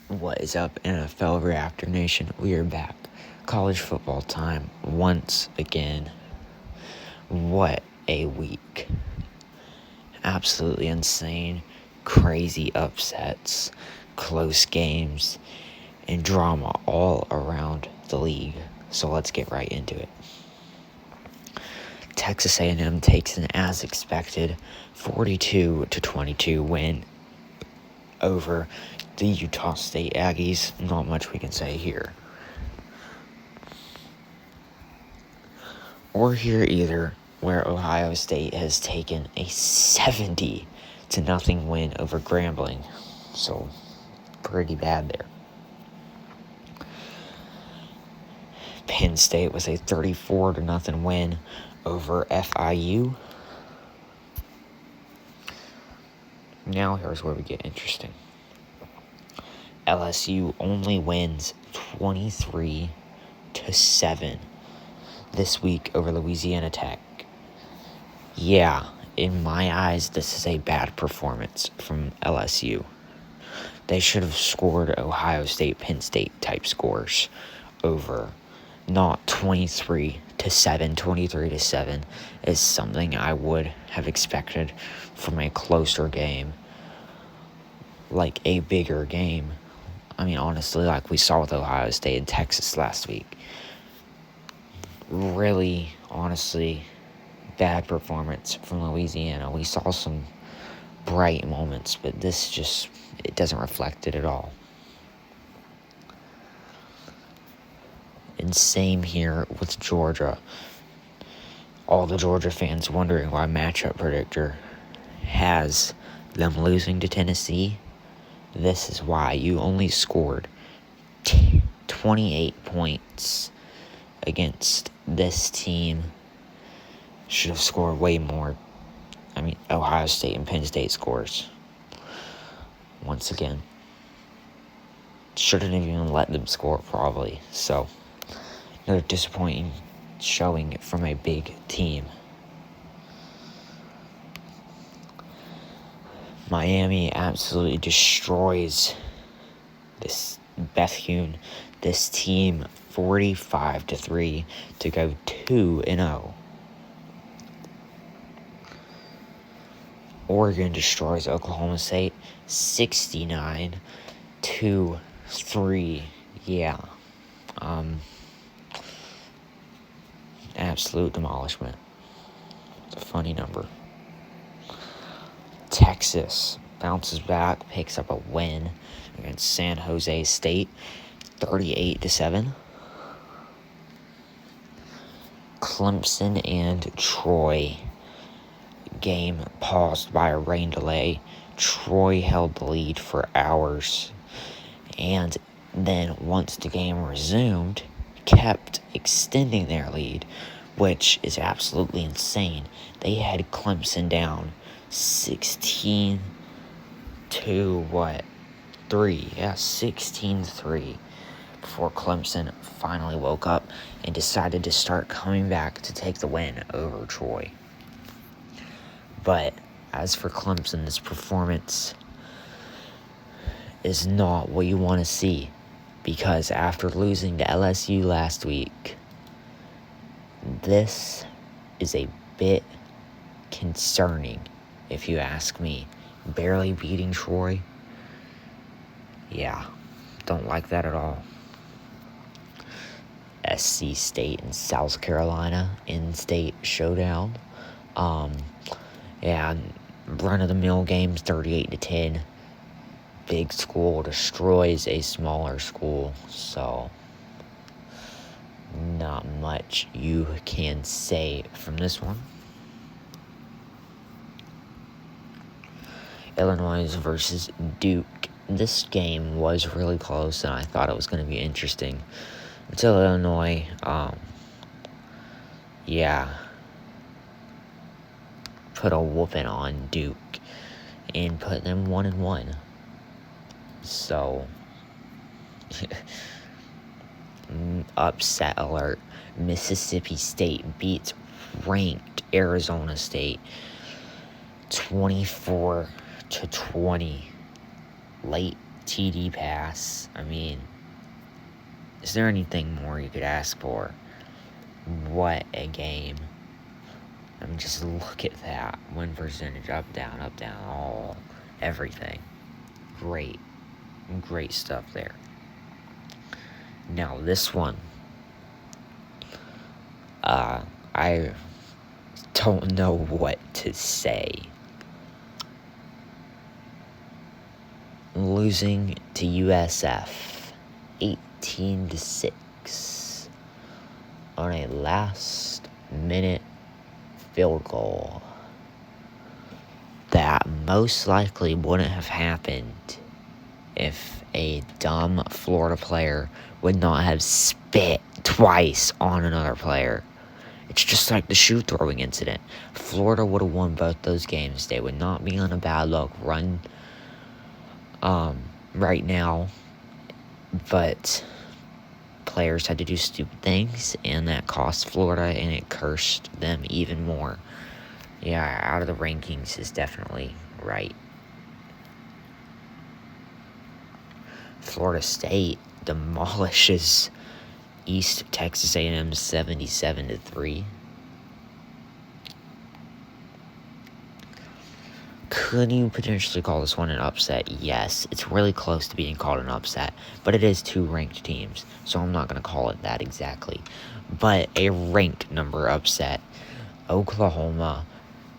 What is up, NFL Reactor Nation? We are back. College football time once again. What a week. Absolutely insane, crazy upsets, close games, and drama all around the league. So let's get right into it. Texas A&M takes an as expected 42-22 win over the Utah State Aggies. Not much we can say here. Or here either, where Ohio State has taken a 70-0 win over Grambling. So, pretty bad there. Penn State was a 34-0 win over FIU. Now here's where we get interesting. LSU only wins 23-7 this week over Louisiana Tech. Yeah, in my eyes, this is a bad performance from LSU. They should have scored Ohio State, Penn State type scores over. Not 23-7. 23-7 is something I would have expected from a closer game. Like a bigger game. I mean, honestly, like we saw with Ohio State and Texas last week. Really, honestly, bad performance from Louisiana. We saw some bright moments, but this just, it doesn't reflect it at all. And same here with Georgia. All the Georgia fans wondering why Matchup Predictor has them losing to Tennessee. This is why. You only scored 28 points against this team. Should have scored way more. I mean, Ohio State and Penn State scores. Once again. Shouldn't have even let them score, probably. So, another disappointing showing from a big team. Miami absolutely destroys this Bethune, this team 45-3 to go 2-0. Oregon destroys Oklahoma State 69-3. Yeah. Absolute demolishment. It's a funny number. Texas bounces back, picks up a win against San Jose State, 38-7. Clemson and Troy. Game paused by a rain delay. Troy held the lead for hours. And then once the game resumed, kept extending their lead, which is absolutely insane. They had Clemson down 16-3. Yeah, 16-3 before Clemson finally woke up and decided to start coming back to take the win over Troy. But as for Clemson, this performance is not what you want to see, because after losing to LSU last week, this is a bit concerning, if you ask me. Barely beating Troy, yeah, don't like that at all. SC State and South Carolina in-state showdown. Run-of-the-mill games, 38-10. Big school destroys a smaller school, so not much you can say from this one. Illinois versus Duke. This game was really close, and I thought it was going to be interesting until Illinois, put a whooping on Duke and put them 1-1. So, upset alert. Mississippi State beats ranked Arizona State 24-20 late TD pass. I mean, is there anything more you could ask for? What a game. I mean, just look at that. Win percentage, up, down, all, everything. Great stuff there. Now, this one, I don't know what to say. Losing to USF 18-6 on a last-minute field goal that most likely wouldn't have happened if a dumb Florida player would not have spit twice on another player. It's just like the shoe throwing incident. Florida would have won both those games. They would not be on a bad luck run right now, but players had to do stupid things, and that cost Florida, and it cursed them even more. Yeah, out of the rankings is definitely right. Florida State demolishes East Texas A&M 77-3. Could you potentially call this one an upset? Yes, it's really close to being called an upset, but it is two ranked teams, so I'm not going to call it that exactly. But a ranked number upset. Oklahoma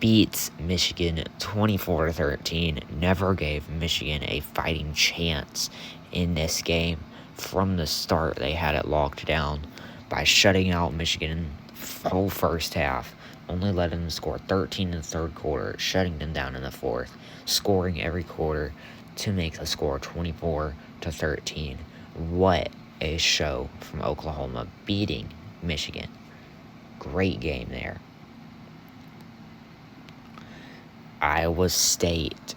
beats Michigan 24-13. Never gave Michigan a fighting chance in this game. From the start, they had it locked down by shutting out Michigan whole first half. Only letting them score 13 in the third quarter, shutting them down in the fourth, scoring every quarter to make the score 24-13. What a show from Oklahoma, beating Michigan. Great game there. Iowa State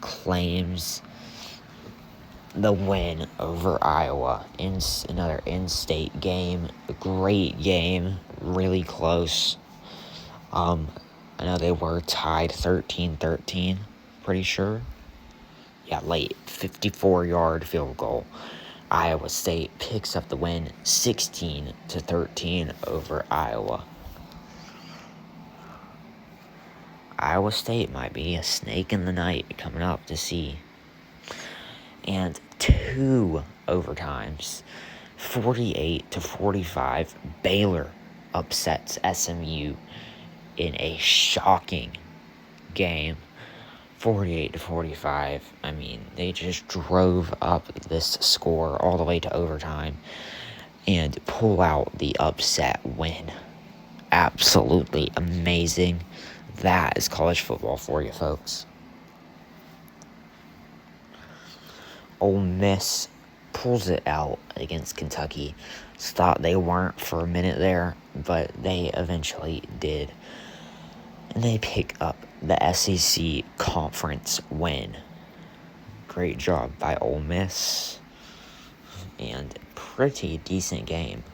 claims the win over Iowa in another in-state game. A great game, really close. I know they were tied 13-13, pretty sure. Yeah, late 54-yard field goal. Iowa State picks up the win 16-13 over Iowa. Iowa State might be a snake in the night coming up to see. And 2 overtimes, 48-45, Baylor upsets SMU in a shocking game, 48-45. I mean, they just drove up this score all the way to overtime and pull out the upset win. Absolutely amazing. That is college football for you, folks. Ole Miss pulls it out against Kentucky. Thought they weren't for a minute there, but they eventually did. And they pick up the SEC conference win. Great job by Ole Miss. And pretty decent game.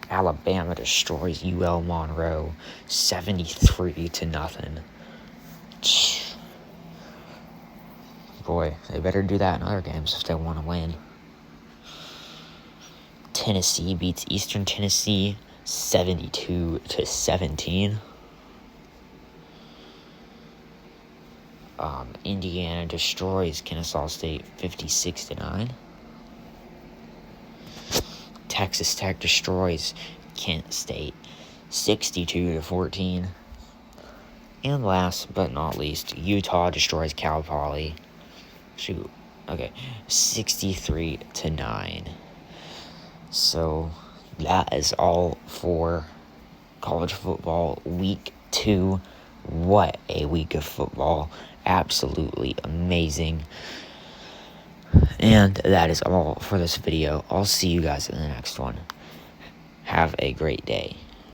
Alabama destroys UL Monroe 73-0. Boy, they better do that in other games if they want to win. Tennessee beats Eastern Tennessee 72-17. Indiana destroys Kennesaw State 56-9. Texas Tech destroys Kent State 62-14. And last but not least, Utah destroys Cal Poly 63-9. So that is all for college football week 2. What a week of football. Absolutely amazing. And that is all for this video. I'll see you guys in the next one. Have a great day.